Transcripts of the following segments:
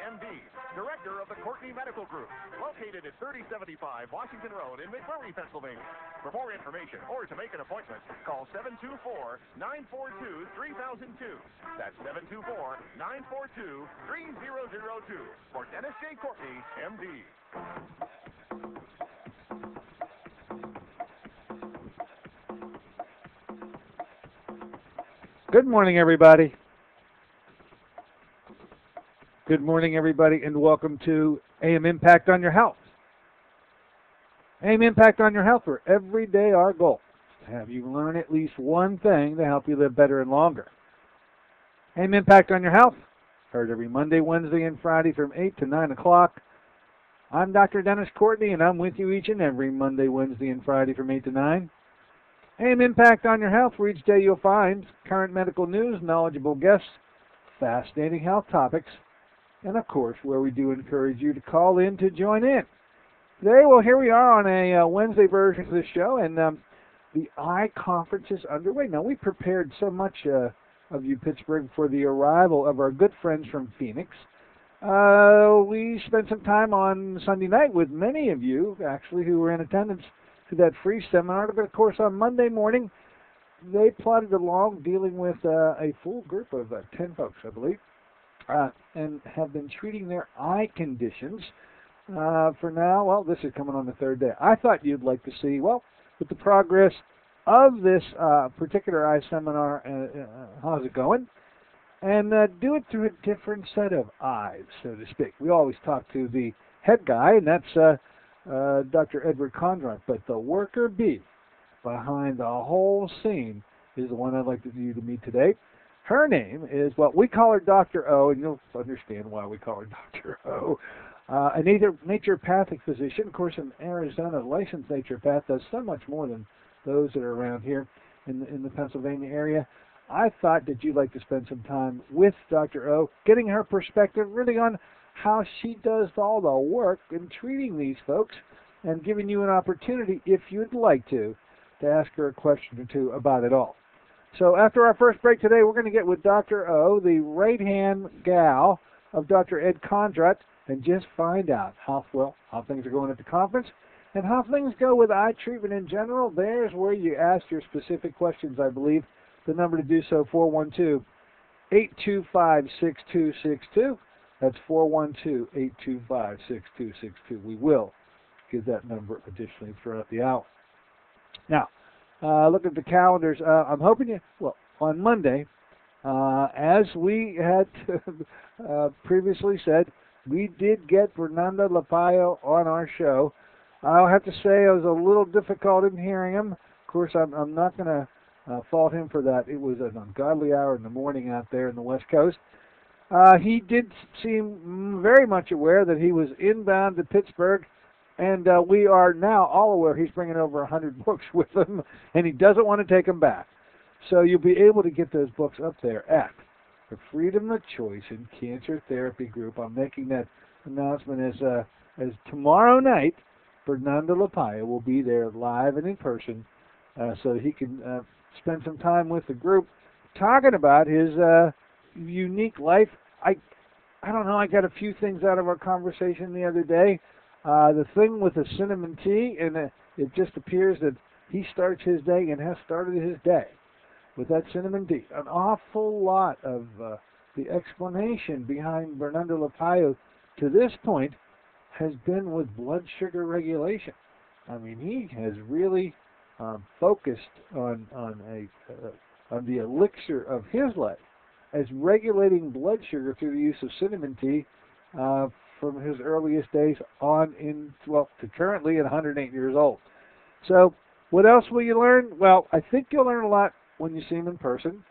MD, Director of the Courtney Medical Group, located at 3075 Washington Road in McMurray, Pennsylvania. For more information or to make an appointment, call 724-942-3002. That's 724-942-3002 for Dennis J. Courtney, MD. Good morning, everybody. Good morning, everybody, and welcome to AM Impact on Your Health. AM Impact on Your Health, where every day our goal is to have you learn at least one thing to help you live better and longer. AM Impact on Your Health, heard every Monday, Wednesday, and Friday from 8 to 9 o'clock. I'm Dr. Dennis Courtney, and I'm with you each and every Monday, Wednesday, and Friday from 8 to 9. AM Impact on Your Health, where each day you'll find current medical news, knowledgeable guests, fascinating health topics, and of course, where we do encourage you to call in to join in. Today, well, here we are on a Wednesday version of the show, and the Eye Conference is underway. Now, we prepared so much of you, Pittsburgh, for the arrival of our good friends from Phoenix. We spent some time on Sunday night with many of you, actually, who were in attendance to that free seminar. But, of course, on Monday morning, they plodded along dealing with a full group of 10 folks, I believe. And have been treating their eye conditions for now. Well, this is coming on the third day. I thought you'd like to see, well, with the progress of this particular eye seminar, how's it going? And do it through a different set of eyes, so to speak. We always talk to the head guy, and that's Dr. Edward Conrad, but the worker bee behind the whole scene is the one I'd like you to meet today. Her name is, well, we call her Dr. O, and you'll understand why we call her Dr. O. A naturopathic physician, of course, in Arizona, licensed naturopath, does so much more than those that are around here in the Pennsylvania area. I thought that you'd like to spend some time with Dr. O, getting her perspective really on how she does all the work in treating these folks, and giving you an opportunity, if you'd like to ask her a question or two about it all. So after our first break today, we're going to get with Dr. O, the right-hand gal of Dr. Ed Condrat, and just find out how things are going at the conference and how things go with eye treatment in general. There's where you ask your specific questions, I believe. The number to do so, 412-825-6262. That's 412-825-6262. We will give that number additionally throughout the hour. Now, look at the calendars. I'm hoping on Monday, as we had previously said, we did get Fernando Lapayo on our show. I'll have to say I was a little difficult in hearing him. Of course, I'm not going to fault him for that. It was an ungodly hour in the morning out there in the West Coast. He did seem very much aware that he was inbound to Pittsburgh. And we are now all aware he's bringing over 100 books with him, and he doesn't want to take them back. So you'll be able to get those books up there at the Freedom of Choice and Cancer Therapy Group. I'm making that announcement as tomorrow night, Fernando Lapayo will be there live and in person, so he can spend some time with the group talking about his unique life. I don't know, I got a few things out of our conversation the other day. The thing with the cinnamon tea, and it just appears that he starts his day and has started his day with that cinnamon tea. An awful lot of the explanation behind Fernando Lapayo to this point has been with blood sugar regulation. I mean, he has really focused on the elixir of his life as regulating blood sugar through the use of cinnamon tea from his earliest days on to currently at 108 years old. So what else will you learn? Well, I think you'll learn a lot when you see him in person.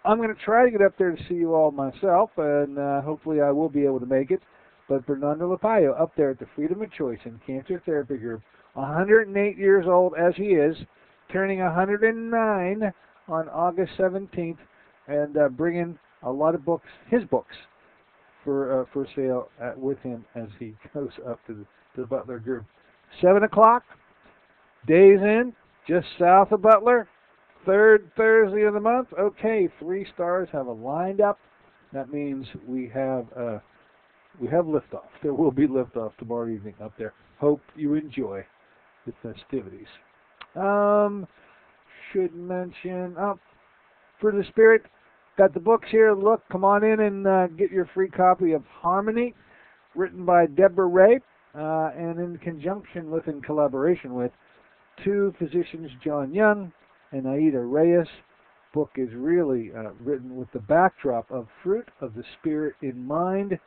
I'm going to try to get up there to see you all myself, and hopefully I will be able to make it. But Fernando Lapayo up there at the Freedom of Choice and Cancer Therapy Group, 108 years old as he is, turning 109 on August 17th, and bringing a lot of books, his books, for sale with him as he goes up to the Butler Group. 7 o'clock, Days Inn, just south of Butler, third Thursday of the month. Okay, 3 stars have lined up. That means we have we have liftoff. There will be liftoff tomorrow evening up there. Hope you enjoy the festivities. Should mention, for the Spirit, got the books here. Look, come on in and get your free copy of Harmony, written by Deborah Ray, and in conjunction with, in collaboration with, two physicians, John Young and Aida Reyes. Book is really written with the backdrop of Fruit of the Spirit in mind.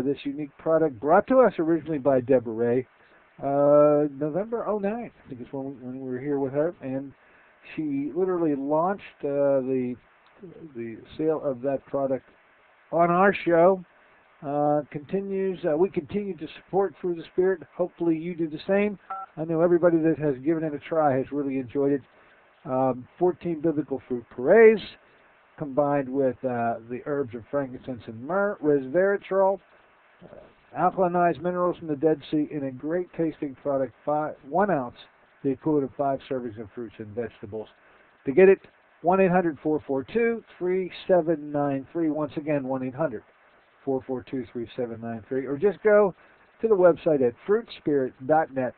This unique product brought to us originally by Deborah Ray, November 09, I think is when we were here with her, and she literally launched the sale of that product on our show. We continue to support Fruit of the Spirit. Hopefully you do the same. I know everybody that has given it a try has really enjoyed it. 14 biblical fruit purees combined with the herbs of frankincense and myrrh, resveratrol, alkalinized minerals from the Dead Sea in a great tasting product, 1 ounce, the equivalent of 5 servings of fruits and vegetables. To get it, 1-800-442-3793. Once again, 1-800-442-3793. Or just go to the website at fruitspirit.net.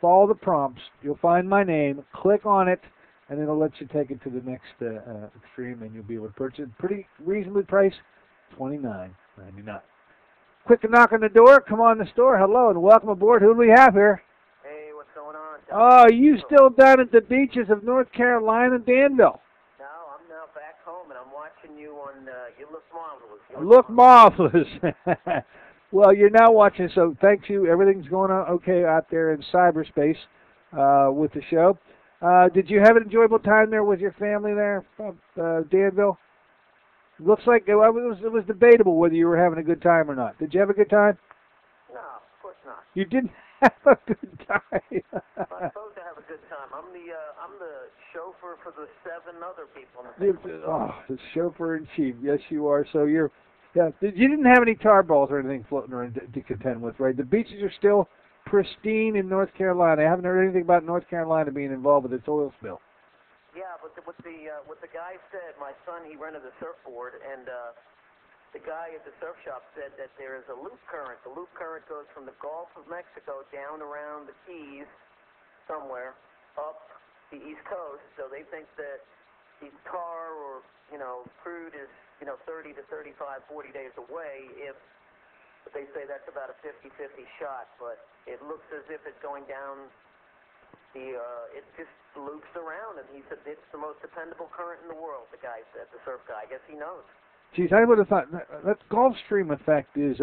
Follow the prompts. You'll find my name. Click on it, and it'll let you take it to the next extreme, and you'll be able to purchase it. Pretty reasonably priced, $29.99. Quick knock on the door. Come on in the store. Hello, and welcome aboard. Who do we have here? Hey, what's going on? Oh, you still down at the beaches of North Carolina, Danville? No, I'm now back home, and I'm watching you on, you look marvelous. Look marvelous. Well, you're now watching, so thank you. Everything's going on okay out there in cyberspace with the show. Did you have an enjoyable time there with your family there, Danville? Looks like it was debatable whether you were having a good time or not. Did you have a good time? No, of course not. You didn't have a good time. I'm supposed to have a good time. I'm the chauffeur for the 7 other people. The chauffeur in chief. Yes, you are. So you didn't have any tar balls or anything floating around to contend with, right? The beaches are still pristine in North Carolina. I haven't heard anything about North Carolina being involved with its oil spill. Yeah, but what the guy said, my son, he rented a surfboard, and the guy at the surf shop said that there is a loop current. The loop current goes from the Gulf of Mexico down around the Keys somewhere up the East Coast. So they think that the tar or, crude is, 30 to 35, 40 days away. But they say that's about a 50-50 shot, but it looks as if it's going down. It just loops around, and he said it's the most dependable current in the world, the guy said, the surf guy. I guess he knows. Geez, I would have thought that Gulf Stream effect is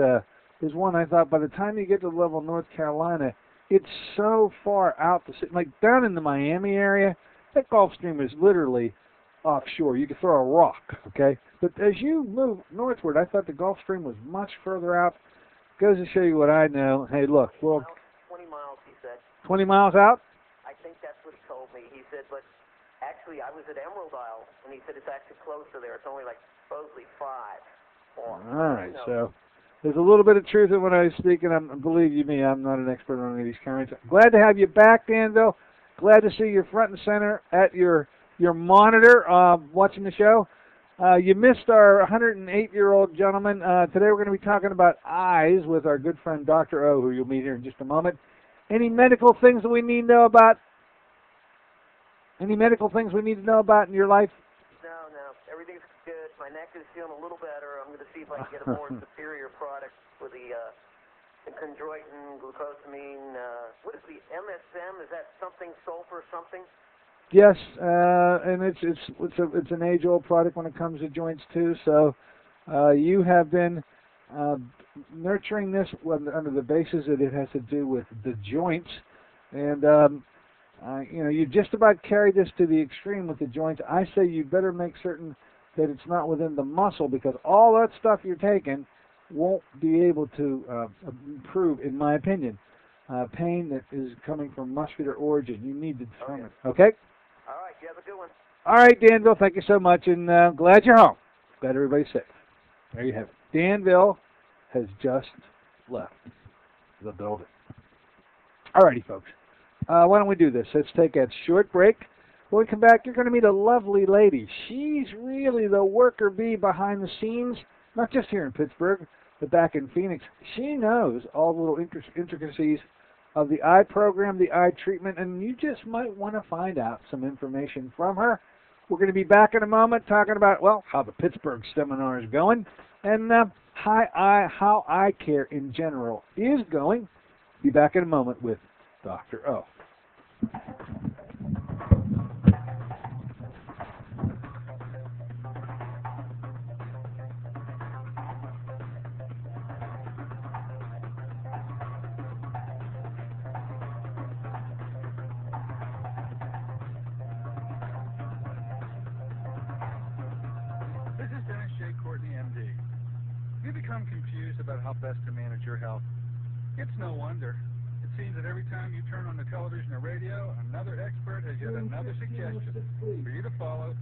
one I thought by the time you get to the level of North Carolina, it's so far out, like down in the Miami area, that Gulf Stream is literally offshore. You could throw a rock, okay? But as you move northward, I thought the Gulf Stream was much further out. Goes to show you what I know. Hey, look, well, 20 miles, he said. 20 miles out? I think that's what he told me. He said, but actually, I was at Emerald Isle, and he said it's actually closer there. It's only like supposedly 5. All right, so there's a little bit of truth in what I was speaking. Believe you me, I'm not an expert on any of these currents. Glad to have you back, Danville. Glad to see you front and center at your monitor watching the show. You missed our 108-year-old gentleman. Today we're going to be talking about eyes with our good friend Dr. O, who you'll meet here in just a moment. Any medical things that we need to know about? Any medical things we need to know about in your life? No. Everything's good. My neck is feeling a little better. I'm going to see if I can get a more superior product with the chondroitin, glucosamine. What is the MSM? Is that something, sulfur something? Yes, and it's an age-old product when it comes to joints too. So you have been nurturing this under the basis that it has to do with the joints, and you just about carried this to the extreme with the joints. I say you better make certain that it's not within the muscle, because all that stuff you're taking won't be able to improve, in my opinion, pain that is coming from muscular origin. You need to determine. Okay? All right, you have a good one. All right, Danville, thank you so much, and glad you're home. Glad everybody's safe. There you have it. Danville has just left the building. All righty, folks. Why don't we do this? Let's take a short break. When we come back, you're going to meet a lovely lady. She's really the worker bee behind the scenes, not just here in Pittsburgh, but back in Phoenix, she knows all the little intricacies of the eye program, the eye treatment, and you just might want to find out some information from her. We're going to be back in a moment talking about, well, how the Pittsburgh seminar is going and how eye care in general is going. Be back in a moment with Dr. O. You become confused about how best to manage your health. It's no wonder. It seems that every time you turn on the television or radio, another expert has yet another suggestion for you to follow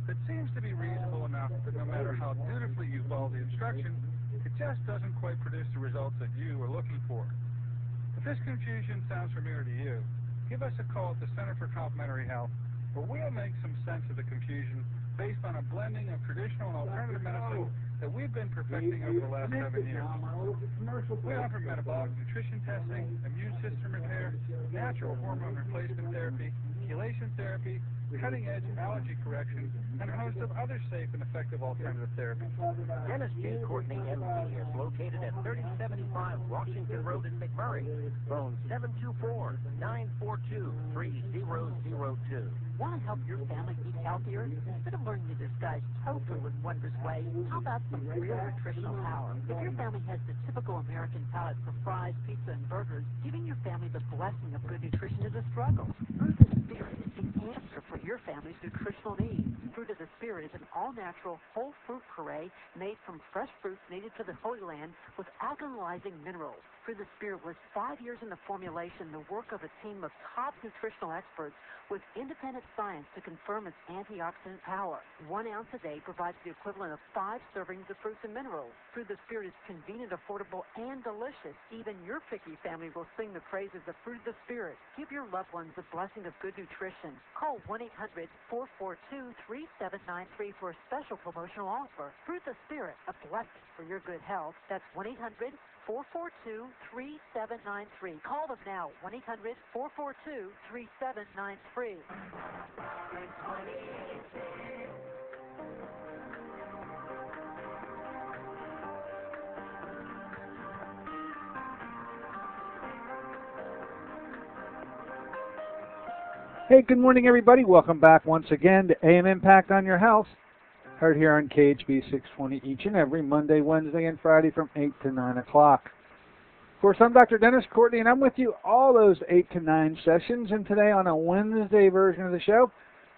that seems to be reasonable enough that no matter how dutifully you follow the instruction, it just doesn't quite produce the results that you were looking for. If this confusion sounds familiar to you, give us a call at the Center for Complementary Health, where we'll make some sense of the confusion based on a blending of traditional and alternative medicine that we've been perfecting over the last 7 years. We offer metabolic nutrition testing, immune system repair, natural hormone replacement therapy, chelation therapy, cutting-edge allergy correction, and a host of other safe and effective alternative therapies. Dennis J. Courtney, MD, is located at 3075 Washington Road in McMurray. Phone 724-942-3002. Want to help your family eat healthier? Instead of learning to disguise tofu in wondrous ways, how about some real nutritional power? If your family has the typical American palate for fries, pizza, and burgers, giving your family the blessing of good nutrition is a struggle. Fruit of the Spirit is the answer for your family's nutritional needs. Fruit of the Spirit is an all-natural, whole fruit puree made from fresh fruits native to the Holy Land with alkalizing minerals. Fruit of the Spirit was 5 years in the formulation, the work of a team of top nutritional experts with independent science to confirm its antioxidant power. 1 ounce a day provides the equivalent of 5 servings of fruits and minerals. Fruit of the Spirit is convenient, affordable, and delicious. Even your picky family will sing the praises of Fruit of the Spirit. Give your loved ones the blessing of good nutrition. Call 1-800-442-3793 for a special promotional offer. Fruit of the Spirit, a blessing for your good health. That's 1-800-442-3793. Call them now, 1-800-442-3793. Hey, good morning, everybody. Welcome back once again to AM Impact on Your Health. Heard here on KHB 620 each and every Monday, Wednesday, and Friday from 8 to 9 o'clock. Of course, I'm Dr. Dennis Courtney, and I'm with you all those 8 to 9 sessions. And today on a Wednesday version of the show,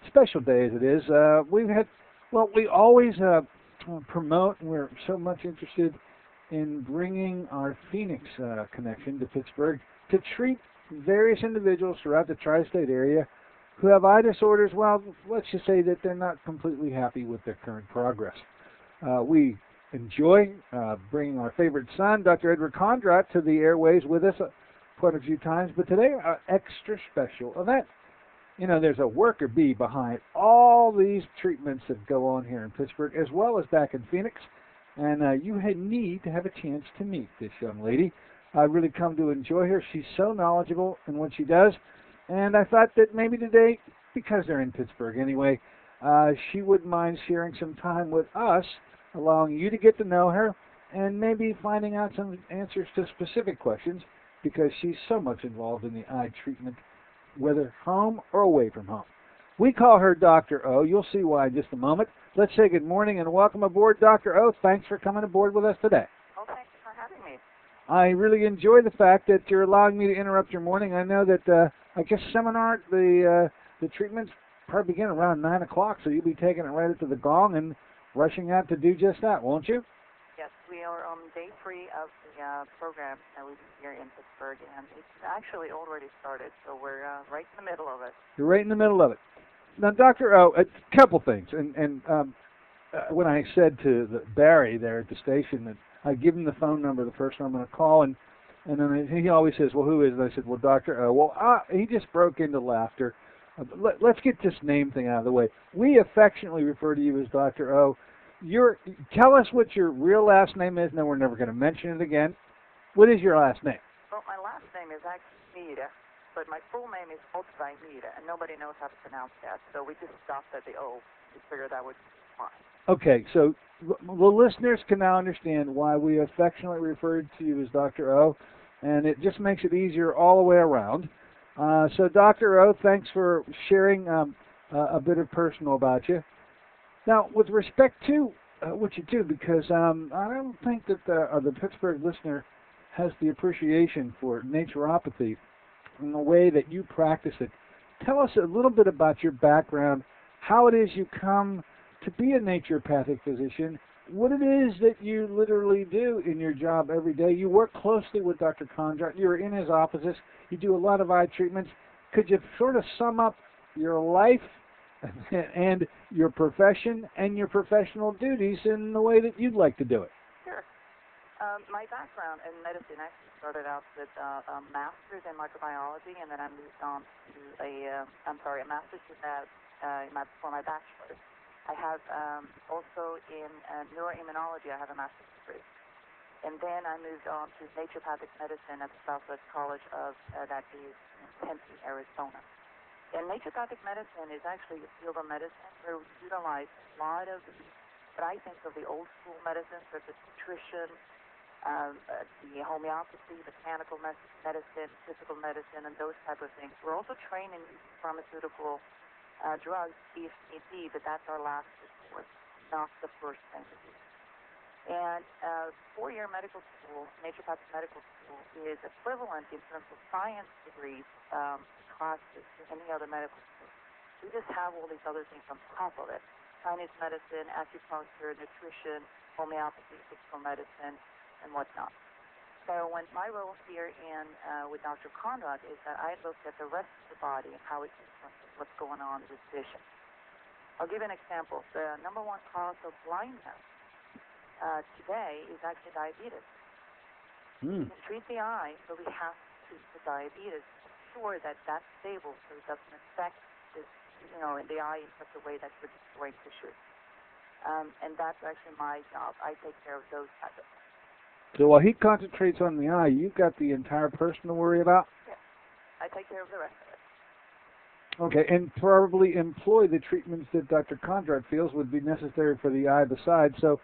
special day as it is, we always promote, and we're so much interested in bringing our Phoenix connection to Pittsburgh to treat various individuals throughout the tri-state area who have eye disorders. Well, let's just say that they're not completely happy with their current progress. We enjoy bringing our favorite son, Dr. Edward Condrat, to the airways with us quite a few times, but today an extra special event. You know, there's a worker bee behind all these treatments that go on here in Pittsburgh, as well as back in Phoenix, and you need to have a chance to meet this young lady. I really come to enjoy her. She's so knowledgeable in what she does, and I thought that maybe today, because they're in Pittsburgh anyway, she wouldn't mind sharing some time with us, allowing you to get to know her, and maybe finding out some answers to specific questions, because she's so much involved in the eye treatment, whether home or away from home. We call her Dr. O. You'll see why in just a moment. Let's say good morning and welcome aboard, Dr. O. Thanks for coming aboard with us today. Oh, thanks for having me. I really enjoy the fact that you're allowing me to interrupt your morning. I know that, I guess seminar, the treatments probably begin around 9 o'clock, so you'll be taking it right up to the gong and rushing out to do just that, won't you? Yes, we are on day 3 of the program that we do here in Pittsburgh, and it's actually already started, so we're right in the middle of it. You're right in the middle of it. Now, Dr. O, a couple things, and when I said to Barry there at the station that I give him the phone number the first time I'm going to call, and then he always says, well, who is it? I said, well, Dr. O. Well, he just broke into laughter. Let's get this name thing out of the way. We affectionately refer to you as Dr. O, tell us what your real last name is, and then we're never going to mention it again. What is your last name? Well, my last name is actually Mira, but my full name is Otsai Mira, and nobody knows how to pronounce that, so we just stopped at the O. We figured that would be fine. Okay, so the listeners can now understand why we affectionately referred to you as Dr. O, and it just makes it easier all the way around. So, Dr. O, thanks for sharing a bit of personal about you. Now, with respect to what you do, because I don't think that the Pittsburgh listener has the appreciation for naturopathy and the way that you practice it. Tell us a little bit about your background, how it is you come to be a naturopathic physician, what it is that you literally do in your job every day. You work closely with Dr. Conrad. You're in his offices. You do a lot of eye treatments. Could you sort of sum up your life and your profession and your professional duties in the way that you'd like to do it? Sure. My background in medicine actually started out with a master's in microbiology, and then I moved on to a master's for my bachelor's. I have also in neuroimmunology, I have a master's degree. And then I moved on to naturopathic medicine at the Southwest College that is in Tempe, Arizona. And naturopathic medicine is actually a field of medicine where we utilize a lot of what I think of the old school medicine, such as nutrition, the homeopathy, botanical medicine, physical medicine, and those type of things. We're also trained in pharmaceutical drugs, if need be, but that's our last resort, not the first thing to do. And 4-year medical school, naturopathic medical school, is equivalent in terms of science degrees classes to any other medical school. We just have all these other things on top of it: Chinese medicine, acupuncture, nutrition, homeopathy, physical medicine, and whatnot. So when my role here with Dr. Conrad is that I look at the rest of the body and how it influences what's going on with vision. I'll give an example. The number one cause of blindness today is actually diabetes. We can treat the eye, but we have to treat the diabetes to ensure that that's stable so it doesn't affect this, in the eye in such a way that we're destroying tissue. And that's actually my job. I take care of those types of things. So while he concentrates on the eye, you've got the entire person to worry about? Yes. I take care of the rest of it. Okay, and probably employ the treatments that Dr. Conrad feels would be necessary for the eye besides. So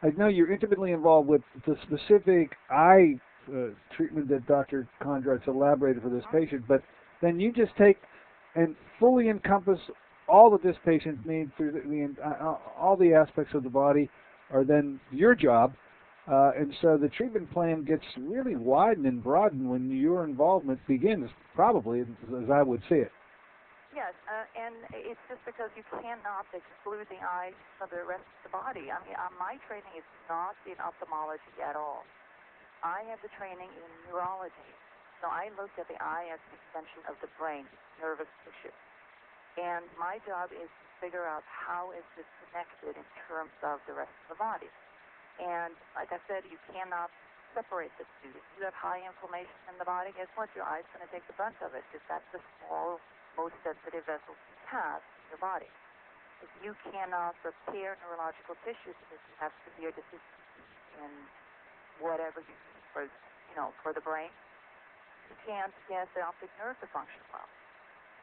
I know you're intimately involved with the specific eye treatment that Dr. Conrad's elaborated for this patient, but then you just take and fully encompass all that this patient needs through all the aspects of the body are then your job. And so the treatment plan gets really widened and broadened when your involvement begins, probably, as I would see it. Yes, and it's just because you cannot exclude the eye from the rest of the body. I mean, my training is not in ophthalmology at all. I have the training in neurology. So I look at the eye as an extension of the brain, nervous tissue. And my job is to figure out how is this connected in terms of the rest of the body. And like I said, you cannot separate the two. If you have high inflammation in the body, guess what? Your eye's going to take the brunt of it because that's the small, most sensitive vessels you have in your body. If you cannot repair neurological tissues because you have severe deficiencies in whatever you need for the brain, you can't get the optic nerve to function well.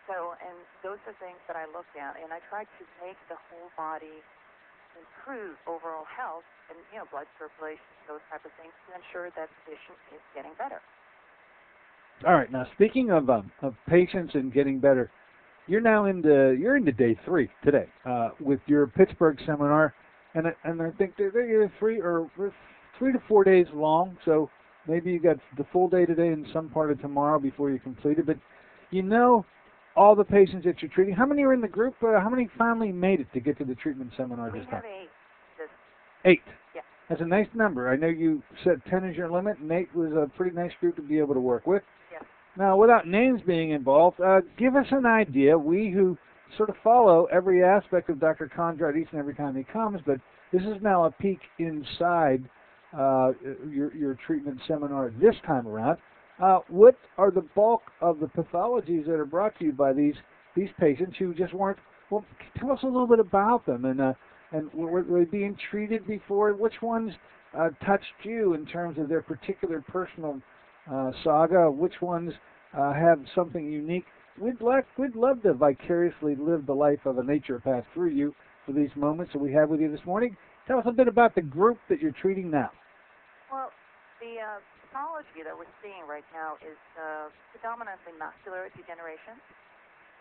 So, and those are things that I look at, and I try to make the whole body improve overall health and, blood circulation, those type of things to ensure that vision is getting better. All right. Now, speaking of patients and getting better, you're into day 3 today with your Pittsburgh seminar, and I think they're either 3 to 4 days long. So maybe you got the full day today and some part of tomorrow before you complete it. But all the patients that you're treating. How many are in the group? How many finally made it to get to the treatment seminar this time? We have 8. 8. Yeah. That's a nice number. I know you said 10 is your limit, and 8 was a pretty nice group to be able to work with. Yes. Now, without names being involved, give us an idea. We who sort of follow every aspect of Dr. Conrad each and every time he comes, but this is now a peek inside your treatment seminar this time around. What are the bulk of the pathologies that are brought to you by these patients who just weren't? Well, tell us a little bit about them and And were they being treated before? Which ones touched you in terms of their particular personal saga? Which ones have something unique? We'd love to vicariously live the life of a naturopath through you for these moments that we have with you this morning. Tell us a bit about the group that you're treating now. Well, the pathology that we're seeing right now is predominantly macular degeneration.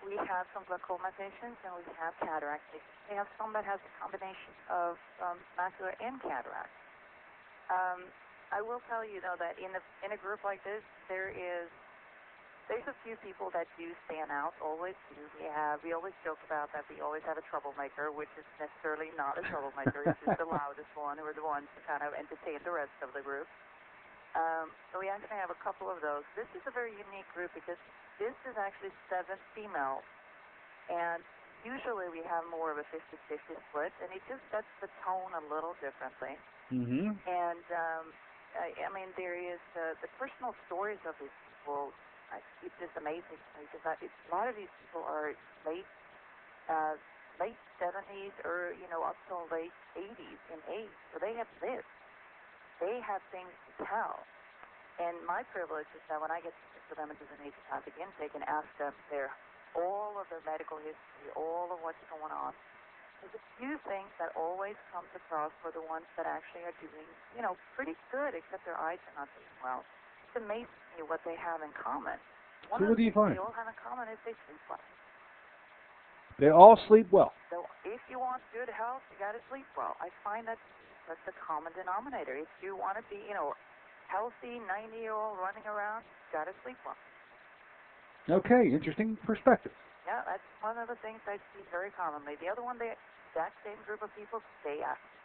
We have some glaucoma patients and we have cataract patients. We have some that has a combination of macular and cataract. I will tell you, though, that in a group like this, there's a few people that do stand out, always do. We always joke about that we always have a troublemaker, which is necessarily not a troublemaker. It's just the loudest one or the ones to kind of entertain the rest of the group. So we actually have a couple of those. This is a very unique group because this is actually 7 females, and usually we have more of a 50-50 split, and it just sets the tone a little differently. Mm-hmm. And, I mean, there is the personal stories of these people. It's just amazing because a lot of these people are late 70s or, up till late 80s in age, so they have lived. They have things to tell. And my privilege is that when I get to sit with them and do the naturopathic intake and ask them all of their medical history, all of what's going on, there's a few things that always comes across for the ones that actually are doing, pretty good, except their eyes are not doing well. It's amazing to me what they have in common. One So of what do the you find? things they all have in common is they sleep well. They all sleep well. So if you want good health, you got to sleep well. I find that's the common denominator. If you want to be, healthy, 90-year-old running around, you got to sleep well. Okay, interesting perspective. Yeah, that's one of the things I see very commonly. The other one, the exact same group of people stay active,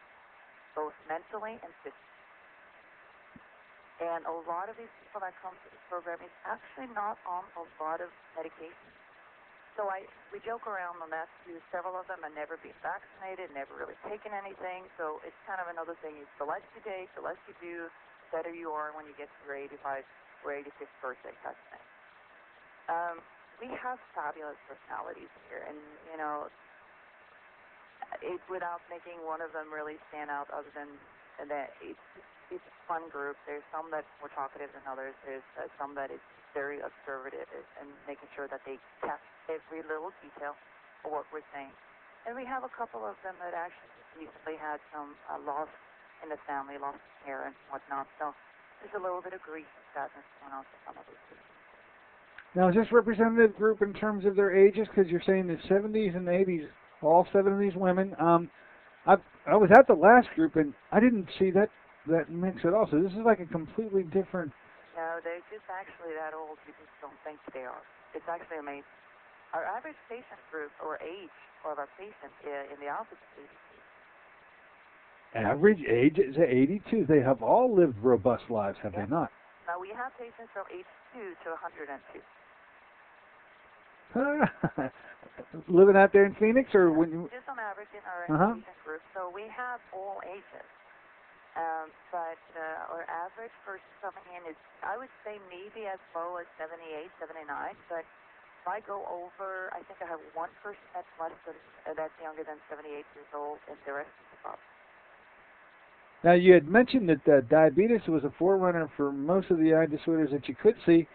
both mentally and physically. And a lot of these people that come to the program is actually not on a lot of medication. So we joke around on that too. Several of them have never been vaccinated, never really taken anything. So it's kind of another thing. Is the less you take, the less you do, the better you are when you get to your 85 or 85th birthday type thing. We have fabulous personalities here, and without making one of them really stand out, other than that it's a fun group. There's some that's more talkative than others. There's some that is very observative and making sure that they catch every little detail of what we're saying. And we have a couple of them that actually recently had some loss in the family, loss of parents and whatnot. So there's a little bit of grief and sadness going on for some of these people. Now, is this representative group in terms of their ages? Because you're saying the 70s and 80s, all 7 of these women. I was at the last group, and I didn't see that mix at all. So this is like a completely different... No, they're just actually that old. You just don't think they are. It's actually amazing. Our average patient group, or age of our patients in the office is 82. Average age is 82. They have all lived robust lives, have they not? Now, we have patients from age 2 to 102. Living out there in Phoenix, or when you... Just on average in our patient group. So we have all ages. But our average person coming in is, I would say, maybe as low as 78, 79. But if I go over, I think I have one person that's that's younger than 78 years old, and the rest is above. Now, you had mentioned that diabetes was a forerunner for most of the eye disorders that you could see.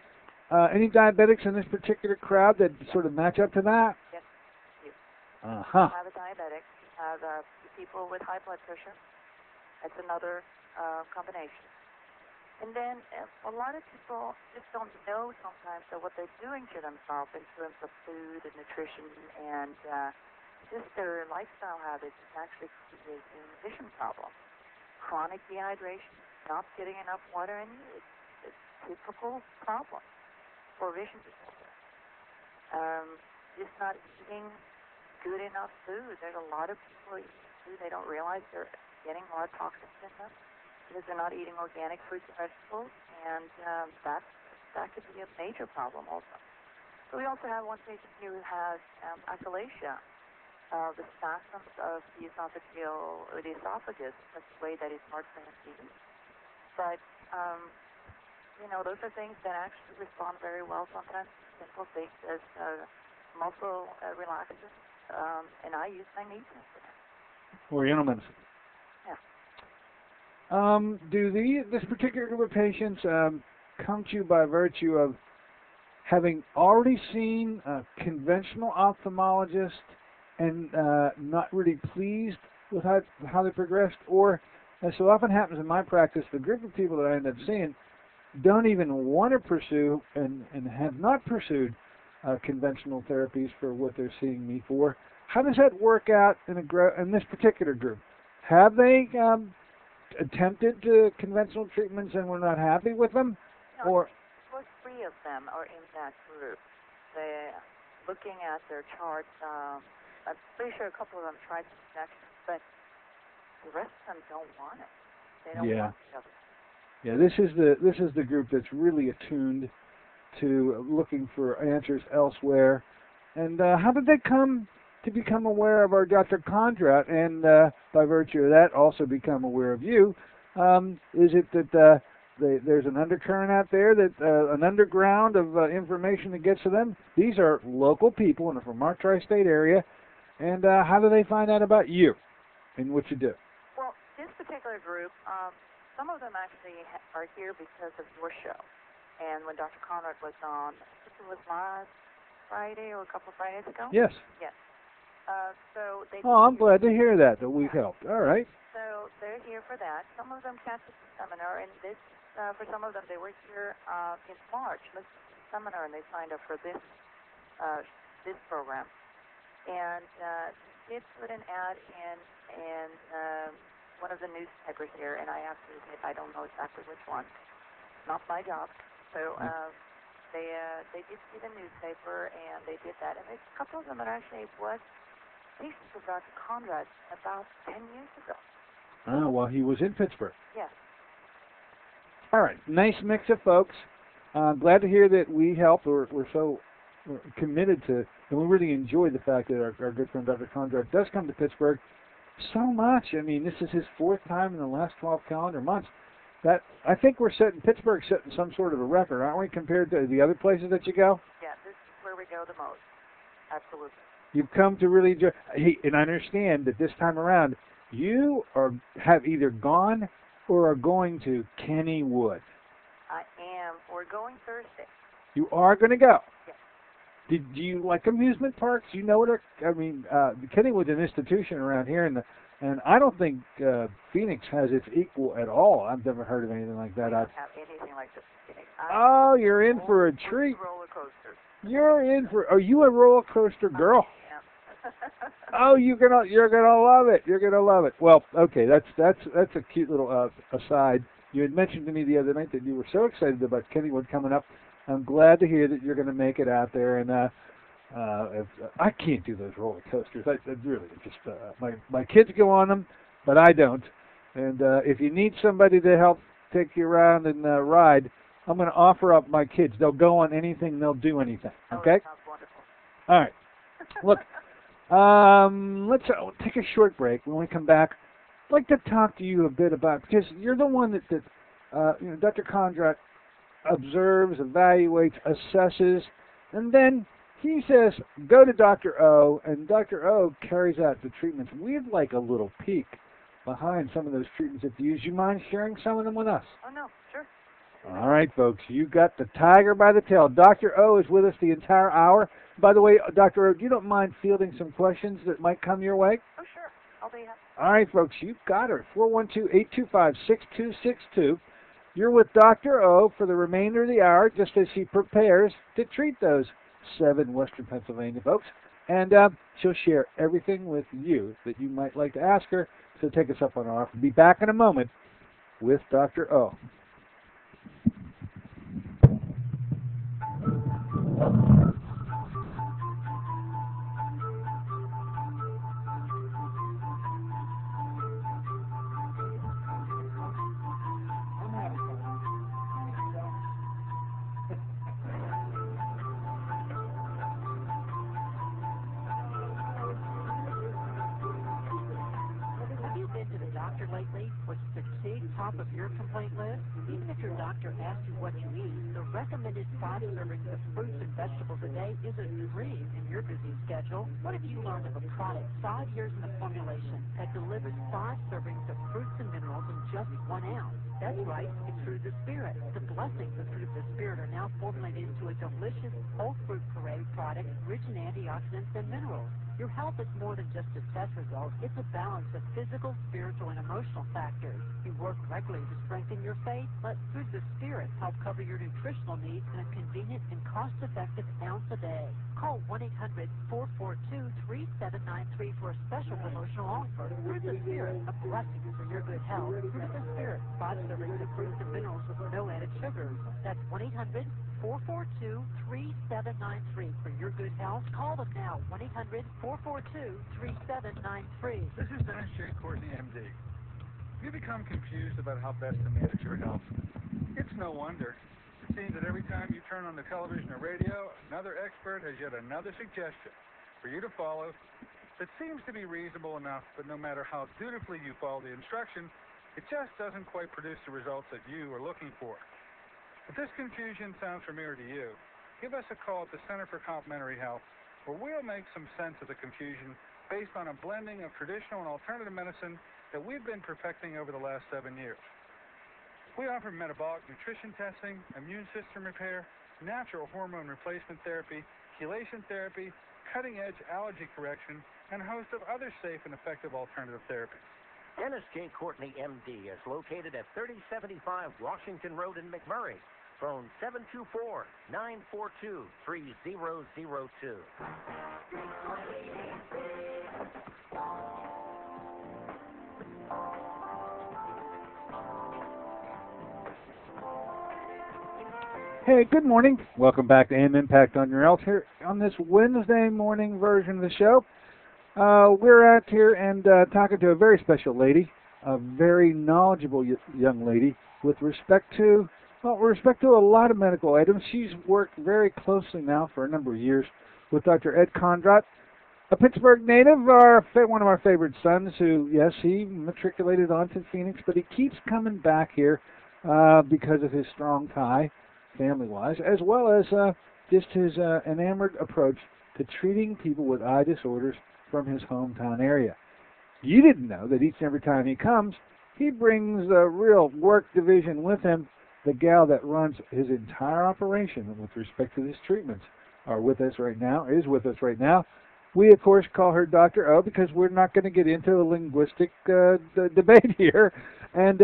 Any diabetics in this particular crowd that sort of match up to that? Yes. You Uh-huh. have a diabetic. You have people with high blood pressure. That's another combination. And then a lot of people just don't know sometimes that what they're doing to themselves in terms of food and nutrition and just their lifestyle habits is actually creating vision problems. Chronic dehydration, not getting enough water in you, it's a typical problem for vision disorder. Just not eating good enough food. There's a lot of people eating food, they don't realize they're getting a lot of toxins in them because they're not eating organic fruits and vegetables, and that could be a major problem also. So we also have one patient here who has achalasia, the spasms of the esophageal or the esophagus. That's the way that his heart for him beats. But those are things that actually respond very well sometimes. Simple things as muscle relaxers, and I use magnesium for that. Oriental medicine. Yeah. Do this particular group of patients come to you by virtue of having already seen a conventional ophthalmologist and not really pleased with how they progressed, or, as so often happens in my practice, the group of people that I end up seeing don't even want to pursue and have not pursued conventional therapies for what they're seeing me for? How does that work out in this particular group? Have they attempted conventional treatments and were not happy with them? No, Or three of them are in that group. They're looking at their charts. I'm pretty sure a couple of them tried some injections, but the rest of them don't want it. They don't want each other. Yeah, this is the group that's really attuned to looking for answers elsewhere. And how did they come to become aware of our Dr. Condrat, and by virtue of that also become aware of you? Is it that there's an undercurrent out there, that an underground of information that gets to them? These are local people from our tri-state area, and how do they find out about you and what you do? Well, this particular group, some of them actually are here because of your show. And when Dr. Conrad was on, I think it was last Friday or a couple of Fridays ago? Yes. Yes. So they. Oh, I'm glad to hear that we've helped. All right. So they're here for that. Some of them came to the seminar, and this, for some of them, they were here in March, listened to the seminar, and they signed up for this program. And did put an ad in one of the newspapers here, and I have to admit I don't know exactly which one. Not my job. So they did see the newspaper, and they did that. And there's a couple of them that actually was patients of Dr. Conrad about 10 years ago. Oh, well, he was in Pittsburgh. Yes. All right. Nice mix of folks. Glad to hear that we helped. We're so committed to, and we really enjoy the fact that our good friend Dr. Conrad does come to Pittsburgh so much. I mean, this is his fourth time in the last 12 calendar months. That I think Pittsburgh's setting some sort of a record, aren't we, compared to the other places that you go? Yeah, this is where we go the most. Absolutely. You've come to really enjoy. And I understand that this time around, you have either gone or are going to Kennywood. I am. We're going Thursday. You are going to go? Yes. Do you like amusement parks? You know what? Kennywood's an institution around here, and I don't think Phoenix has its equal at all. I've never heard of anything like that. I don't have anything like this in Phoenix. Oh, you're in for a treat. Roller coasters. You're in for. Are you a roller coaster girl? Oh, you're gonna love it. You're gonna love it. Well, okay, that's a cute little aside. You had mentioned to me the other night that you were so excited about Kennywood coming up. I'm glad to hear that you're going to make it out there. And I can't do those roller coasters. I really just my kids go on them, but I don't. And if you need somebody to help take you around and ride, I'm going to offer up my kids. They'll go on anything. They'll do anything. Okay? Oh, that sounds wonderful. All right. Look. Let's take a short break. When we come back, I'd like to talk to you a bit about, because you're the one that Dr. Condrat observes, evaluates, assesses, and then he says, go to Dr. O, and Dr. O carries out the treatments. We'd like a little peek behind some of those treatments that you use. You mind sharing some of them with us? Oh, no, sure. All right, folks, you got the tiger by the tail. Dr. O is with us the entire hour. By the way, Dr. O, you don't mind fielding some questions that might come your way? Oh, sure. I'll be happy. All right, folks, you've got her. 412-825-6262. You're with Dr. O for the remainder of the hour, just as she prepares to treat those 7 Western Pennsylvania folks. And she'll share everything with you that you might like to ask her. So take us up on our offer. Be back in a moment with Dr. O. Have you been to the doctor lately? What's the big top of your complaint list? Even if your doctor asks you what you eat, the recommended 5 servings of fruits and vegetables a day is a dream in your busy schedule. What if you learned of a product 5 years in the formulation that delivers 5 servings of fruits and minerals in just 1 ounce? That's right, it's Fruit of the Spirit. The blessings of Fruit of the Spirit are now formulated into a delicious whole fruit puree product rich in antioxidants and minerals. Your health is more than just a test result. It's a balance of physical, spiritual, and emotional factors. You work regularly to strengthen your faith. Let Fruit of the Spirit help cover your nutritional needs in a convenient and cost-effective ounce a day. Call 1-800-442-3793 for a special promotional offer. Fruit of the Spirit, a blessing for your good health. Fruit of the Spirit, 5 servings of fruits and minerals with no added sugars. That's 1-800-442-3793 for your good health. Call them now, 1-800-442-3793. This is Dennis J. Courtney, MD. You become confused about how best to manage your health. It's no wonder. It seems that every time you turn on the television or radio, another expert has yet another suggestion for you to follow that seems to be reasonable enough, but no matter how dutifully you follow the instruction, it just doesn't quite produce the results that you are looking for. If this confusion sounds familiar to you, give us a call at the Center for Complementary Health, where we'll make some sense of the confusion based on a blending of traditional and alternative medicine that we've been perfecting over the last 7 years. We offer metabolic nutrition testing, immune system repair, natural hormone replacement therapy, chelation therapy, cutting-edge allergy correction, and a host of other safe and effective alternative therapies. Dennis J. Courtney, MD, is located at 3075 Washington Road in McMurray. Phone 724-942-3002. Hey, good morning. Welcome back to AM Impact on Your Health here on this Wednesday morning version of the show. We're out here and talking to a very special lady, a very knowledgeable young lady with respect to a lot of medical items. She's worked very closely now for a number of years with Dr. Ed Kondrot, a Pittsburgh native, one of our favorite sons who, yes, he matriculated onto Phoenix, but he keeps coming back here because of his strong tie, family-wise, as well as just his enamored approach to treating people with eye disorders from his hometown area. You didn't know that each and every time he comes, he brings a real work division with him. The gal that runs his entire operation with respect to his treatments is with us right now. We, of course, call her Dr. O because we're not going to get into a linguistic debate here. And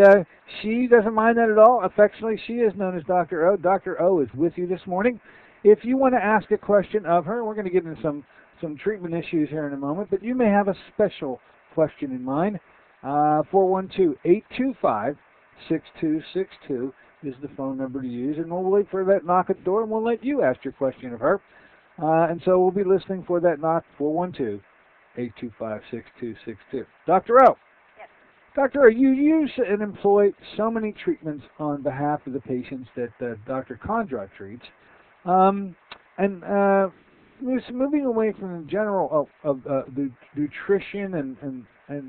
she doesn't mind that at all. Affectionately, she is known as Dr. O. Dr. O is with you this morning. If you want to ask a question of her, we're going to get into some treatment issues here in a moment, but you may have a special question in mind. 412-825-6262 is the phone number to use, and we'll wait for that knock at the door, and we'll let you ask your question of her. And so we'll be listening for that knock, 412-825-6262. Dr. O. Yes. Dr. O, you use and employ so many treatments on behalf of the patients that Dr. Kondrot treats. Moving away from the general of the nutrition and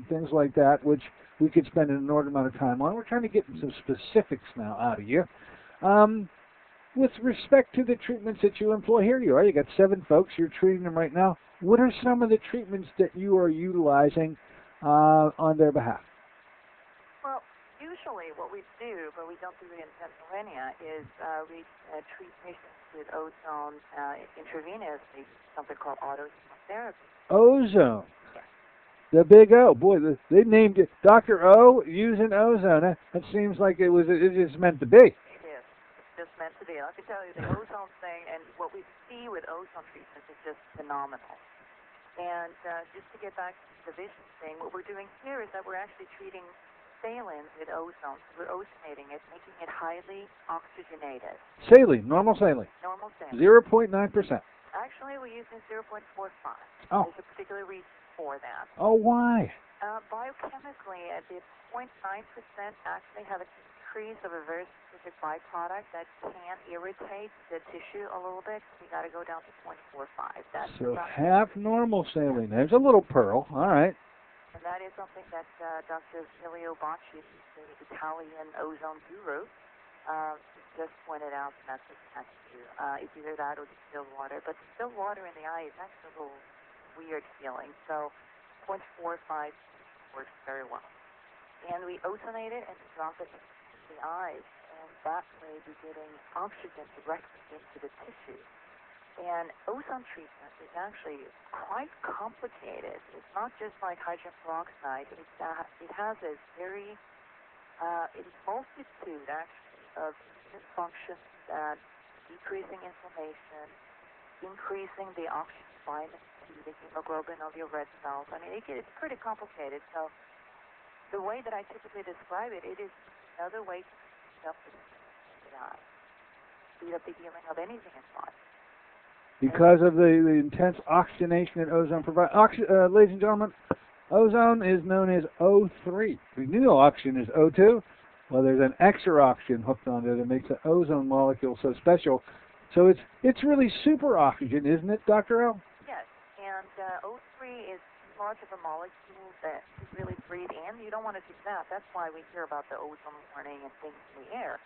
things like that, which we could spend an inordinate amount of time on, we're trying to get some specifics now out of you. With respect to the treatments that you employ, here you are. You got 7 folks. You're treating them right now. What are some of the treatments that you are utilizing on their behalf? Well, usually what we do, but we don't do it in Pennsylvania, is we treat patients with ozone intravenously, something called ozone therapy. Ozone. Yes. The big O. Boy, they named it Dr. O using ozone. It seems like it is meant to be. It is. It's just meant to be. I can tell you the ozone thing and what we see with ozone treatments is just phenomenal. And just to get back to the vision thing, what we're doing here is that we're actually treating saline with ozone. We're ozonating it, making it highly oxygenated. Saline, normal saline. Normal saline. 0.9%. Actually, we're using 0.45. Oh. There's a particular reason for that. Oh, why? Biochemically, at the 0.9% actually have a increase of a very specific byproduct that can irritate the tissue a little bit. We got to go down to 0.45. That's so half normal saline. There's a little pearl. All right. And that is something that Dr. Emilio Bacci, the Italian ozone guru, just pointed out, and that's what you have to do. It's either that or distilled water. But distilled water in the eye is actually a little weird feeling. So 0.45 works very well. And we ozonate it and drop it into the eyes. And that way we're getting oxygen directly into the tissue. And ozone treatment is actually quite complicated. It's not just like hydrogen peroxide. It has a very multitude, actually, of functions that decreasing inflammation, increasing the oxygen binding to the hemoglobin of your red cells. I mean, it's pretty complicated. So the way that I typically describe it, it is another way to speed up the eye, speed up the healing of anything in life. Because of the intense oxygenation that ozone provides. Ladies and gentlemen, ozone is known as O3. We knew oxygen is O2. Well, there's an extra oxygen hooked onto it that makes the ozone molecule so special. So it's really super oxygen, isn't it, Dr. L? Yes, and O3 is too large of a molecule that you really breathe in. You don't want to do that. That's why we hear about the ozone warning and things in the air.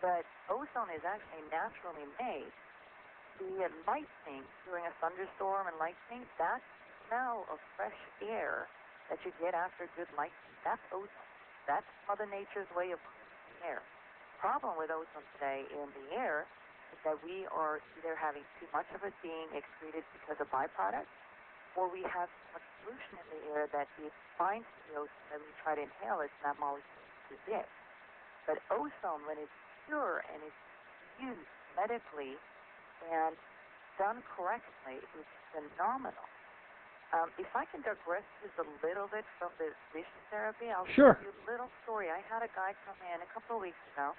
But ozone is actually naturally made. The lightning during a thunderstorm and lightning, that smell of fresh air that you get after good lightning, that's ozone. That's Mother Nature's way of cleaning air. The problem with ozone today in the air is that we are either having too much of it being excreted because of byproducts, or we have so much pollution in the air that it binds to the ozone that we try to inhale it, and that molecule is too big. But ozone, when it's pure and it's used medically and done correctly, is phenomenal. If I can digress just a little bit from the vision therapy, I'll Sure. tell you a little story. I had a guy come in a couple of weeks ago,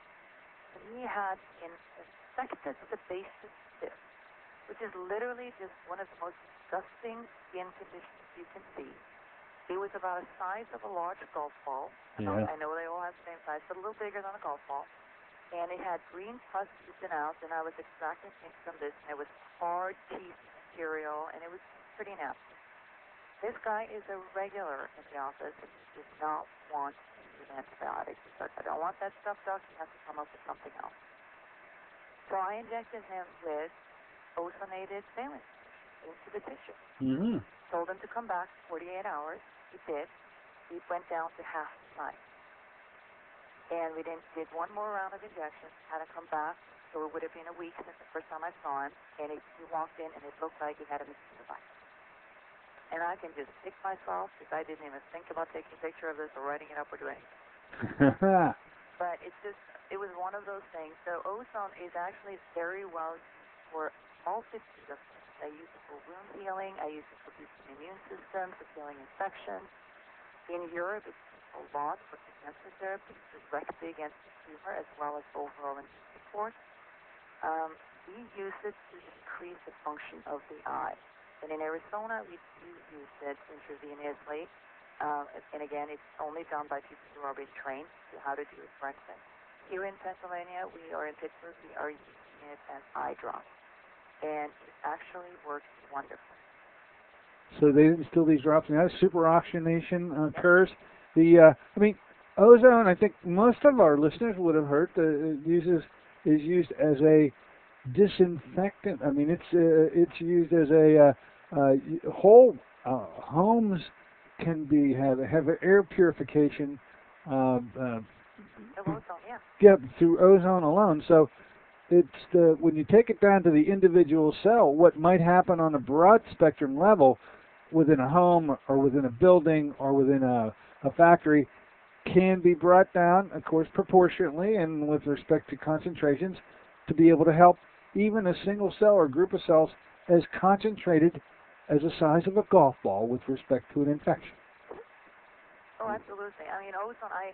and he had an infected sebaceous cyst, which is literally just one of the most disgusting skin conditions you can see. It was about the size of a large golf ball. Yeah. I know they all have the same size, but a little bigger than a golf ball. And it had green pus oozing out, and I was extracting things from this, and it was hard teeth material, and it was pretty nasty. This guy is a regular in the office, and he does not want to use antibiotics. He says, I don't want that stuff, Doc. He has to come up with something else. So I injected him with ozonated saline into the tissue. Mm-hmm. Told him to come back 48 hours. He did. He went down to half the size. And we did one more round of injections, had to come back, so it would have been a week since the first time I saw him, and he walked in, and it looked like he had a mosquito bite. And I can just pick myself, because I didn't even think about taking a picture of this or writing it up or doing anything. But it was one of those things. So ozone is actually very well used for multitude of things. I use it for wound healing, I use it for boosting the immune system, for killing infections. In Europe, it's a lot for cancer therapy, directly against the tumor, as well as overall immune support. We use it to increase the function of the eye. And in Arizona, we do use it intravenously. And again, it's only done by people who are being trained to how to do it correctly. Here in Pennsylvania, we are in Pittsburgh, we are using it as eye drops. And it actually works wonderfully. So they instill these drops, and that superoxygenation occurs. Ozone, I think most of our listeners would have heard, is used as a disinfectant. I mean, it's used as a whole homes can have air purification. Ozone, yeah. Yeah, through ozone alone. So it's when you take it down to the individual cell, what might happen on a broad spectrum level within a home or within a building or within a factory can be brought down, of course, proportionately and with respect to concentrations to be able to help even a single cell or group of cells as concentrated as the size of a golf ball with respect to an infection. Oh, absolutely. I mean, ozone, I